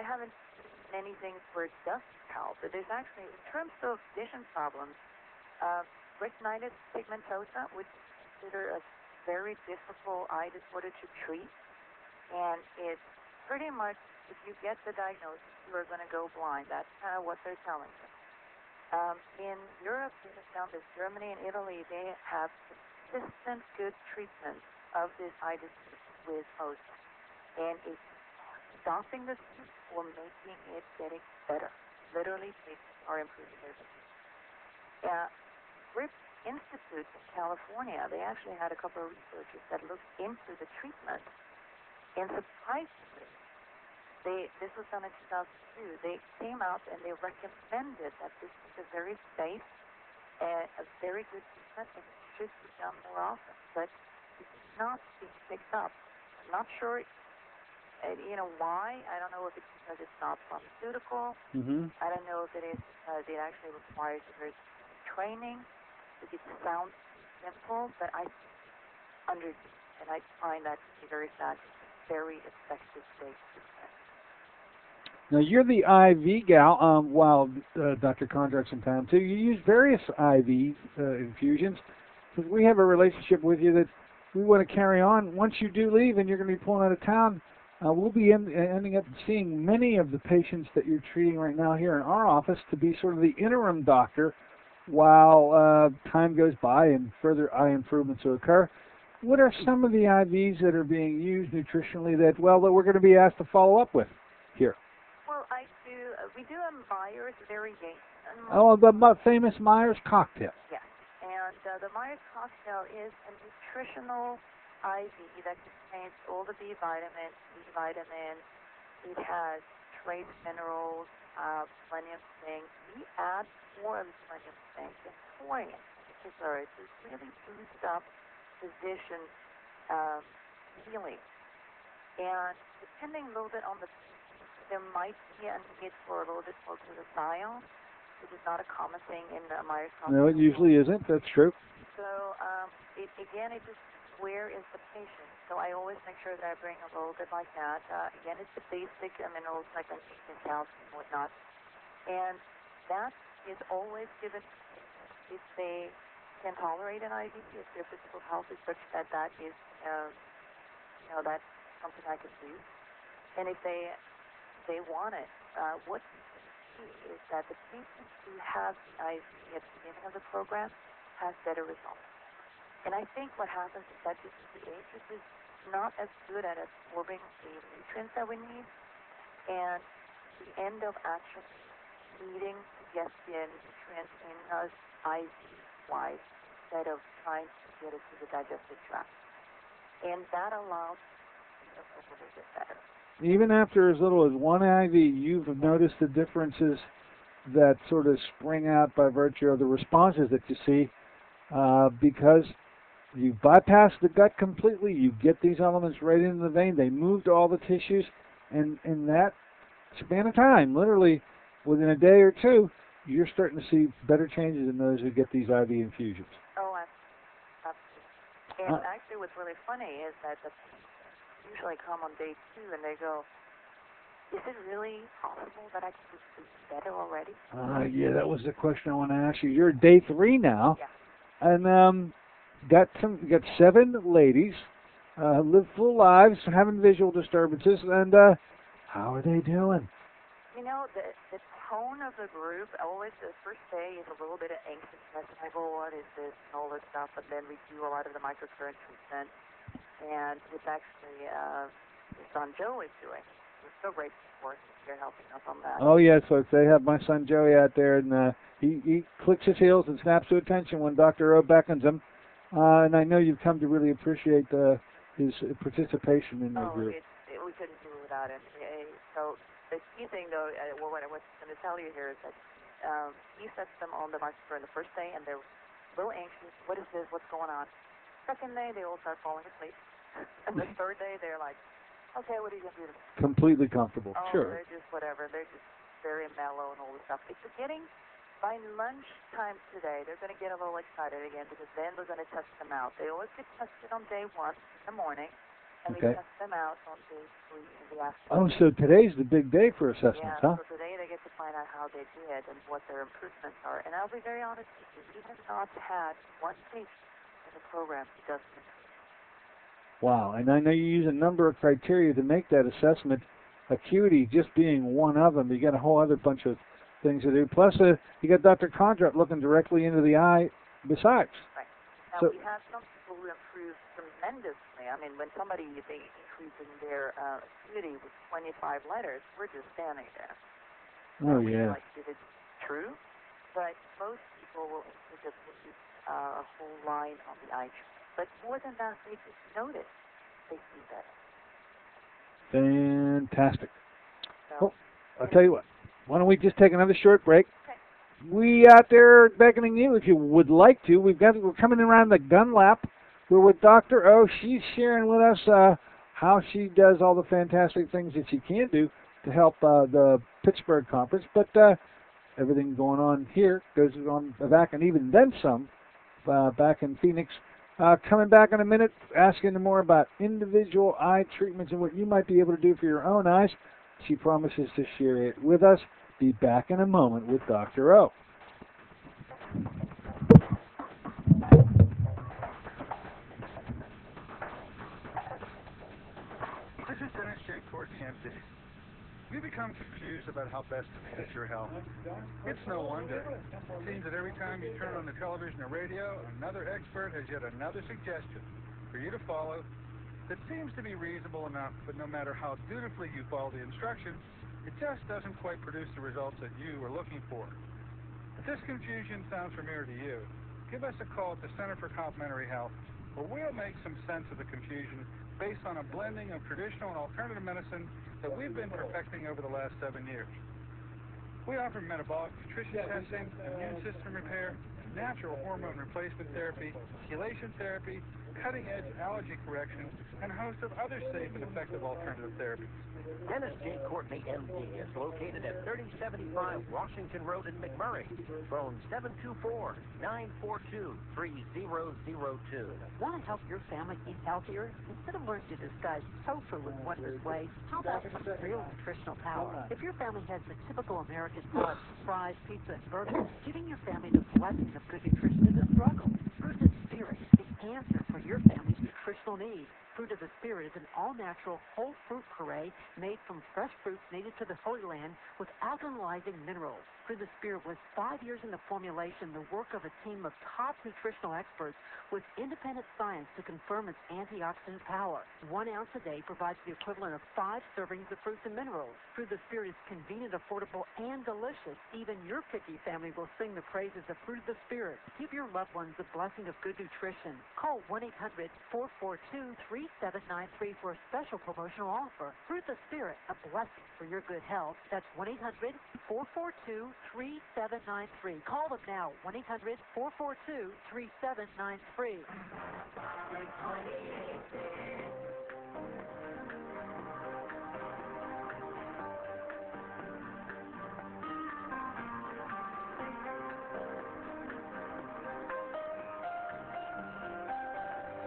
haven't seen anything where it doesn't help. But there's actually, in terms of vision problems, retinitis pigmentosa would be considered a very difficult eye disorder to treat. And it's pretty much, if you get the diagnosis, you are going to go blind. That's kind of what they're telling you. In Europe, we have found that Germany and Italy, they have consistent good treatment of this eye disease. with most, and it's stopping the disease or making it getting better. Literally, patients are improving their disease. Rip Institute in California, they actually had a couple of researchers that looked into the treatment, and surprisingly, this was done in 2002, they came out and they recommended that this is a very safe and a very good treatment and it should be done more often, but it's not being picked up. I'm not sure, why. I don't know if it's because it's not pharmaceutical. I don't know if it is because it actually requires a very training. It sounds simple, but I find that to be very sad. It's a very effective safe treatment. Now, you're the IV gal, while Dr. Kondrak's in town, too. You use various IV infusions. Because we have a relationship with you that we want to carry on. Once you do leave and you're going to be pulling out of town, we'll be ending up seeing many of the patients that you're treating right now here in our office to be sort of the interim doctor while time goes by and further eye improvements will occur. What are some of the IVs that are being used nutritionally that we're going to be asked to follow up with here? Well, we do a Myers variation. Oh, the famous Myers cocktail. Yes, and the Myers cocktail is a nutritional IV that contains all the B vitamins, C vitamins. It has trace minerals, plenty of zinc. We add more of plenty of zinc and taurine in particular to really boost up physician healing. And depending a little bit on there might be a need for a little bit more glutathione, which is not a common thing in the Myers cocktail. No, it usually isn't. That's true. So, it just, where is the patient? So I always make sure that I bring a little bit like that. Again, it's the basic minerals like magnesium, calcium, and whatnot. And that is always given if they can tolerate an IV, if their physical health is such that that is, that's something I could do. And if they want it, what's key is that the patients who have the IV at the beginning of the program has better results. And I think what happens is that just the age is not as good at absorbing the nutrients that we need, and the end of actually needing to get the nutrients in us IV-wise instead of trying to get it to the digestive tract. And that allows us a little bit better. Even after as little as one IV, you've noticed the differences that sort of spring out by virtue of the responses that you see because you bypass the gut completely, you get these elements right into the vein, they move to all the tissues, and in that span of time, literally within a day or two, you're starting to see better changes in those who get these IV infusions. Oh, absolutely. And actually what's really funny is that the usually come on day 2 and they go, is it really possible that I can just sleep better already? Yeah, that was the question I want to ask you. You're day 3 now, yeah. And got 7 ladies, live full lives, having visual disturbances, and how are they doing? The tone of the group, always the first day is a little bit of anxiousness, like, oh, what is this, and all this stuff, but then we do a lot of the microcurrent treatment, and it's actually your son Joe is doing. We're so grateful for it. You're helping us on that. Oh, yes, folks, they have my son Joey out there, and he clicks his heels and snaps to attention when Dr. O beckons him. And I know you've come to really appreciate his participation in the group. We couldn't do it without him. So the key thing, though, what I was going to tell you here is that he sets them on the microphone the first day, and they're a little anxious. What is this? What's going on? Second day, they all start falling asleep. And the third day, they're like, okay, what are you going to do? Completely comfortable. Oh, sure. They're just whatever. They're just very mellow and all this stuff. It's getting, by lunchtime today, they're going to get a little excited again because then we're going to test them out. They always get tested on day 1 in the morning, and we test them out on day 3 in the afternoon. Oh, so today's the big day for assessments, huh? So today they get to find out how they did and what their improvements are. And I'll be very honest with you, we have not had one patient in the program who doesn't improve. Wow, and I know you use a number of criteria to make that assessment, acuity just being one of them. You got a whole other bunch of things to do. Plus, you got Dr. Kondrak looking directly into the eye besides. Right. Now, so, we have some people who improve tremendously. I mean, when somebody, they increase in their acuity with 25 letters, we're just standing there. Oh, So yeah. like, is it true? But most people will just use a whole line on the eye treatment. But more than that, they just notice they see better. Fantastic. So, Well, I'll tell you what. Why don't we just take another short break? okay. We out there beckoning you if you would like to. We're coming around the gun lap. We're with Dr. O. She's sharing with us how she does all the fantastic things that she can do to help the Pittsburgh conference. But everything going on here goes on back and even then some back in Phoenix. Coming back in a minute, asking more about individual eye treatments and what you might be able to do for your own eyes. She promises to share it with us. Be back in a moment with Dr. O. This is Dennis J. Court, Kansas City. We become confused about how best to manage your health. It's no wonder. It seems that every time you turn on the television or radio, another expert has yet another suggestion for you to follow that seems to be reasonable enough, but no matter how dutifully you follow the instructions, it just doesn't quite produce the results that you were looking for. If this confusion sounds familiar to you, give us a call at the Center for Complementary Health, where we'll make some sense of the confusion based on a blending of traditional and alternative medicine that we've been perfecting over the last 7 years. We offer metabolic nutrition testing, immune system repair, natural hormone replacement therapy, chelation therapy, cutting-edge allergy correction, and a host of other safe and effective alternative therapies. Dennis J. Courtney, MD, is located at 3075 Washington Road in McMurray. Phone 724-942-3002. Want to help your family eat healthier? Instead of learning to disguise tofu in wondrous ways, how about some real nutritional power? If your family has the typical American palate for fries, pizza, and burgers, giving your family the blessing of good nutrition is a struggle. Fruit of the Spirit is the answer for your family's nutritional needs. Fruit of the Spirit is an all-natural, whole fruit puree made from fresh fruits native to the Holy Land with alkalizing minerals. Fruit of the Spirit was 5 years in the formulation, the work of a team of top nutritional experts with independent science to confirm its antioxidant power. 1 ounce a day provides the equivalent of 5 servings of fruits and minerals. Fruit of the Spirit is convenient, affordable, and delicious. Even your picky family will sing the praises of Fruit of the Spirit. Give your loved ones the blessing of good nutrition. Call 1-800-442-3793 for a special promotional offer. Fruit of the Spirit, a blessing for your good health. That's 1-800-442-3793. Call them now, 1-800-442-3793.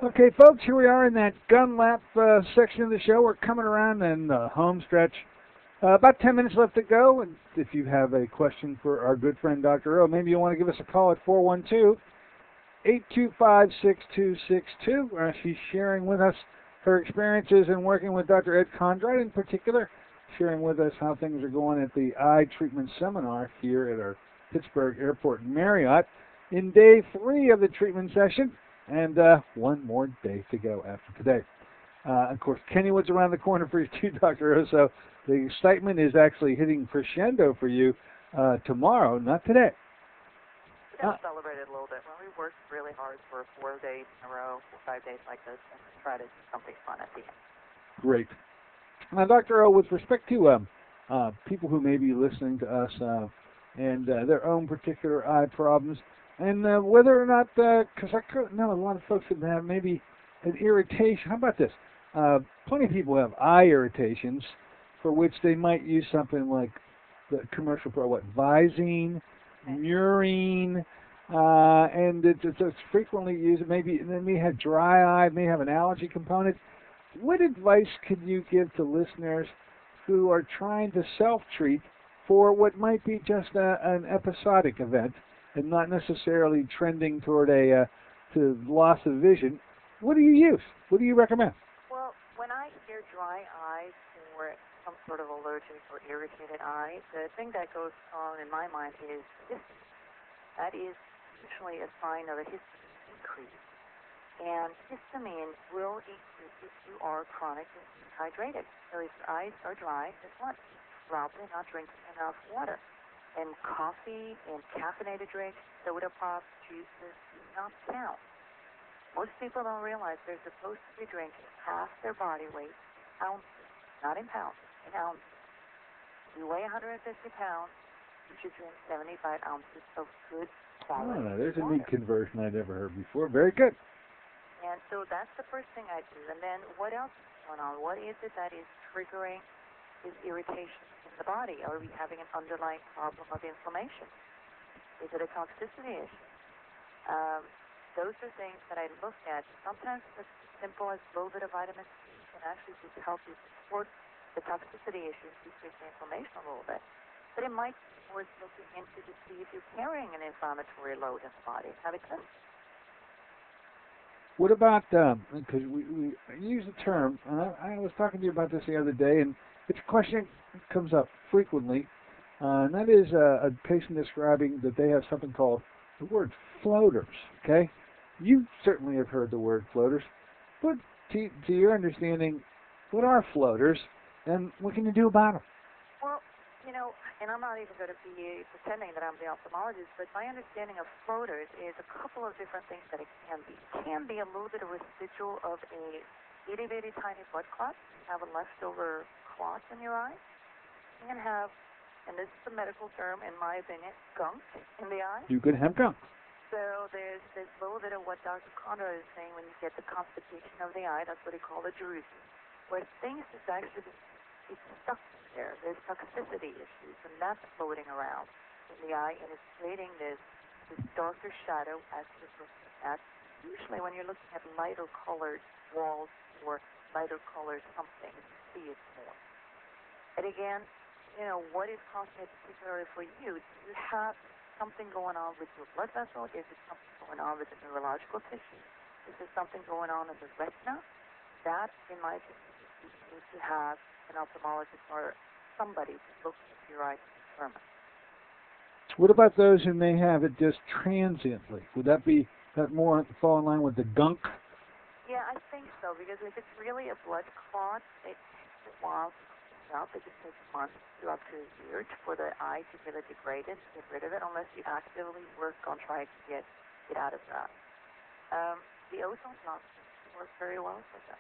Okay, folks, here we are in that gun lap section of the show. We're coming around in the home stretch. About 10 minutes left to go. And if you have a question for our good friend Dr. O, maybe you want to give us a call at 412-825-6262. She's sharing with us her experiences in working with Dr. Ed Condrite in particular, sharing with us how things are going at the eye treatment seminar here at our Pittsburgh Airport Marriott in day 3 of the treatment session. And 1 more day to go after today. Of course, Kennywood's around the corner for you too, Dr. O, so the excitement is actually hitting crescendo for you tomorrow, not today. We got to celebrate it a little bit. Well, we worked really hard for 4 days in a row, 5 days like this, and try to do something fun at the end. Great. Now, Dr. O, with respect to people who may be listening to us and their own particular eye problems, and whether or not, because I know a lot of folks that have maybe an irritation. How about this? Plenty of people have eye irritations for which they might use something like the commercial for Visine, Murine, and it's frequently used. Maybe they may have dry eye, may have an allergy component. What advice could you give to listeners who are trying to self-treat for what might be just an episodic event and not necessarily trending toward a to loss of vision? What do you use? What do you recommend? Well, when I hear dry eyes or some sort of allergic or irritated eye, the thing that goes on in my mind is histamine. That is usually a sign of a histamine increase. And histamine will increase if you are chronically dehydrated. So if your eyes are dry, guess what? Probably not drinking enough water. And coffee and caffeinated drinks, soda pop, juices do not count. Most people don't realize they're supposed to be drinking half their body weight, ounces, not in pounds, in ounces. You weigh 150 pounds, you should drink 75 ounces of good quality water. There's a neat conversion I'd never heard before. Very good. And so that's the first thing I do. And then what else is going on? What is it that is triggering this irritation in the body? Are we having an underlying problem of inflammation? Is it a toxicity issue? Those are things that I look at. Sometimes it's as simple as a little bit of vitamin C can actually just help you support the toxicity issues, decrease the inflammation a little bit. But it might be worth looking into to see if you're carrying an inflammatory load in the body. Have it tested. What about, because we use the term, I was talking to you about this the other day, and it's a question that comes up frequently, and that is a patient describing that they have something called the word floaters, okay? You certainly have heard the word floaters, but to your understanding, what are floaters, and what can you do about them? Well, you know, and I'm not even going to be pretending that I'm the ophthalmologist, but my understanding of floaters is a couple of different things that it can be. It can be a little bit of residual of a itty-bitty tiny blood clot. You have a leftover clot in your eye. You can have, and this is the medical term, in my opinion, gunk in the eye. You could have gunk. So there's this little bit of what Dr. Conrad is saying when you get the constipation of the eye. That's what he called a drusen, where things is actually it's stuck there. There's toxicity issues, and that's floating around in the eye, and it's creating this darker shadow as you're looking at. Usually when you're looking at lighter colored walls or lighter colored something, you see it more. And again, you know, what is causing it particularly for you? Do you have something going on with your blood vessel? Is it something going on with the neurological tissue? Is there something going on in the retina? That, in my opinion, you need to have an ophthalmologist or somebody to look into your eye to determine. What about those who may have it just transiently? Would that be that more fall in line with the gunk? Yeah, I think so, because if it's really a blood clot, it takes a while to clean up. It just takes months to up to a year for the eye to really degrade it, get rid of it, unless you actively work on trying to get it out of that. The ozone not works very well for that.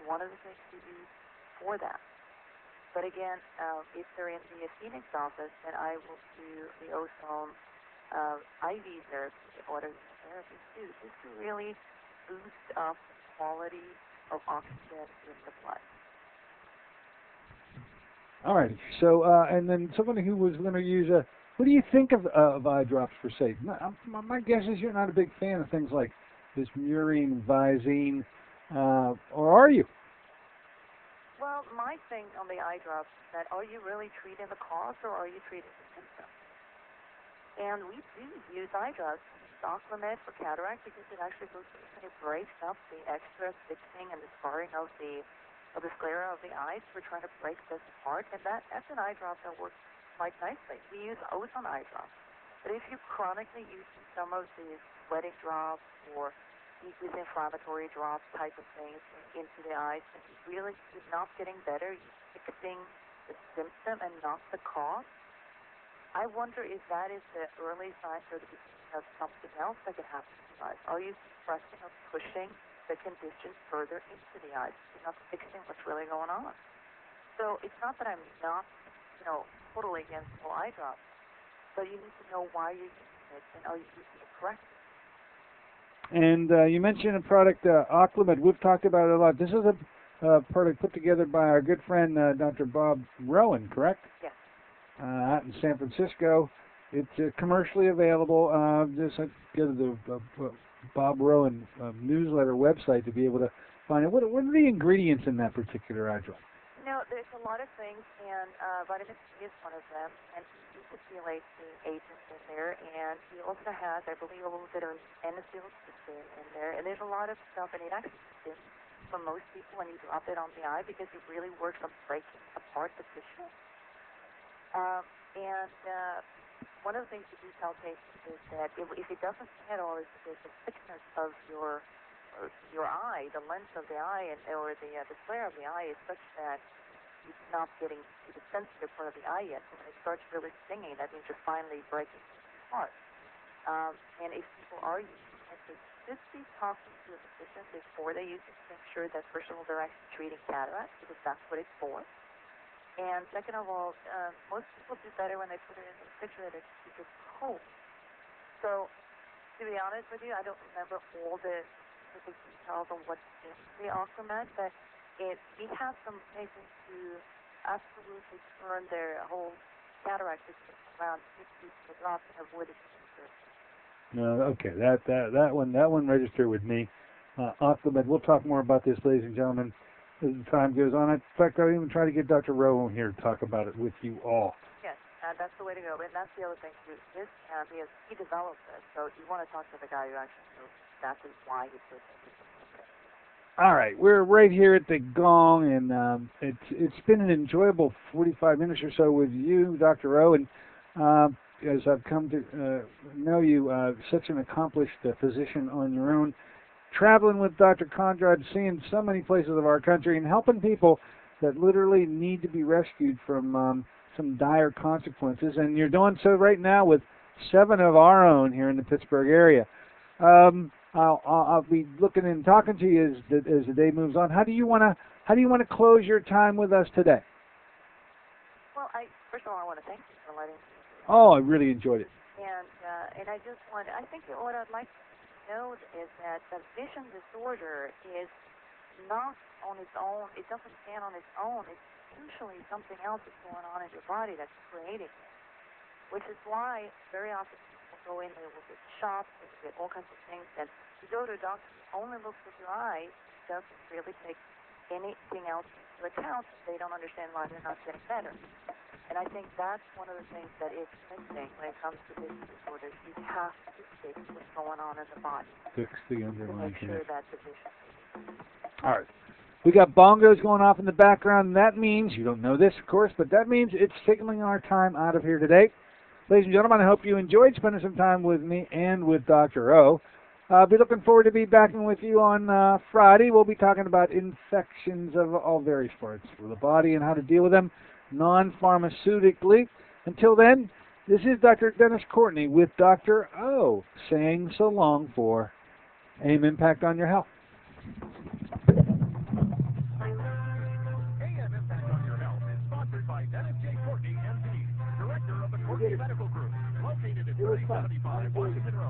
One of the things we use for that. But again, if they're in the Phoenix office, then I will do the ozone IV therapy or therapy too, just to really boost up the quality of oxygen in the blood. All right. So, and then somebody who was going to use what do you think of eye drops per se? My guess is you're not a big fan of things like this murine, Visine, or are you? Well, my thing on the eye drops is that are you really treating the cause or are you treating the symptom? And we do use eye drops, Oclamed for cataract, because it actually goes and it breaks up the extra thickening and the scarring of the sclera of the eyes. We're trying to break this apart, and that's an eye drop that works quite nicely. We use ozone eye drops. But if you chronically use some of these sweating drops or decrease inflammatory drops type of things into the eyes, and really is not getting better, you're fixing the symptom and not the cause, I wonder if that is the early signs or the beginning of something else that can happen to the eyes. Are you suppressing or pushing the condition further into the eyes? You're not fixing what's really going on. So it's not that I'm not, totally against full eye drops, but you need to know why you're using it and are you using it correctly. And you mentioned a product, Oclamed. We've talked about it a lot. This is a product put together by our good friend, Dr. Bob Rowan, correct? Yes. Out in San Francisco. It's commercially available. Just go to the Bob Rowan newsletter website to be able to find it. What are the ingredients in that particular eye drop? There's a lot of things, and vitamin C is one of them, and he manipulates the agents in there, and he also has, I believe, a little bit of N-acetylcysteine in there, and there's a lot of stuff, and it actually sits for most people when you drop it on the eye because it really works on breaking apart the tissue. One of the things that you tell patients is that if it doesn't sting at all, is the thickness of your your eye, the lens of the eye, or the flare of the eye is such that it's not getting to the sensitive part of the eye yet. So when it starts really stinging, that means you're finally breaking apart. And if people are using it, they should be talking to a physician before they use it to ensure that, first of all, they're actually treating cataract, because that's what it's for. And second of all, most people do better when they put it in the refrigerator to keep it cold. So, to be honest with you, I don't remember all the details on what's in the Octamed, but we have some patients who absolutely turn their whole cataract system around 50 drops and avoided surgery. No, okay, that one registered with me. Octamed. We'll talk more about this, ladies and gentlemen, as the time goes on. In fact, I'll even try to get Dr. Rowe here to talk about it with you all. Yes, that's the way to go. And that's the other thing too. Because he developed this, so you want to talk to the guy who actually knows exactly why he did it. All right, we're right here at the Gong, and it's been an enjoyable 45 minutes or so with you, Dr. Rowe, and as I've come to know you, such an accomplished physician on your own, traveling with Dr. Conrad, seeing so many places of our country, and helping people that literally need to be rescued from some dire consequences. And you're doing so right now with 7 of our own here in the Pittsburgh area. I'll be looking and talking to you as the day moves on. How do you want to close your time with us today? Well, first of all, I want to thank you for letting me. Oh, I really enjoyed it. And I think what I'd like to know is that the vision disorder is not on its own. It doesn't stand on its own. It's usually something else that's going on in your body that's creating it, which is why very often people go in, they will get shocked, they will get all kinds of things, and you go to a doctor who only looks at your eye, doesn't really take anything else into account. They don't understand why they're not getting better. And I think that's one of the things that is missing when it comes to vision disorders. You have to fix what's going on in the body. Fix the underlying to make sure that the vision. All right. We got bongos going off in the background. That means, you don't know this, of course, but that means it's signaling our time out of here today. Ladies and gentlemen, I hope you enjoyed spending some time with me and with Dr. O. I'll be looking forward to be back with you on Friday. We'll be talking about infections of all various parts of the body and how to deal with them non-pharmaceutically. Until then, this is Dr. Dennis Courtney with Dr. O saying so long for AIM Impact on Your Health. AM Impact on Your Health is sponsored by Dennis J. Courtney, MD, Director of the Courtney Medical Group, located at 3075 Washington Road.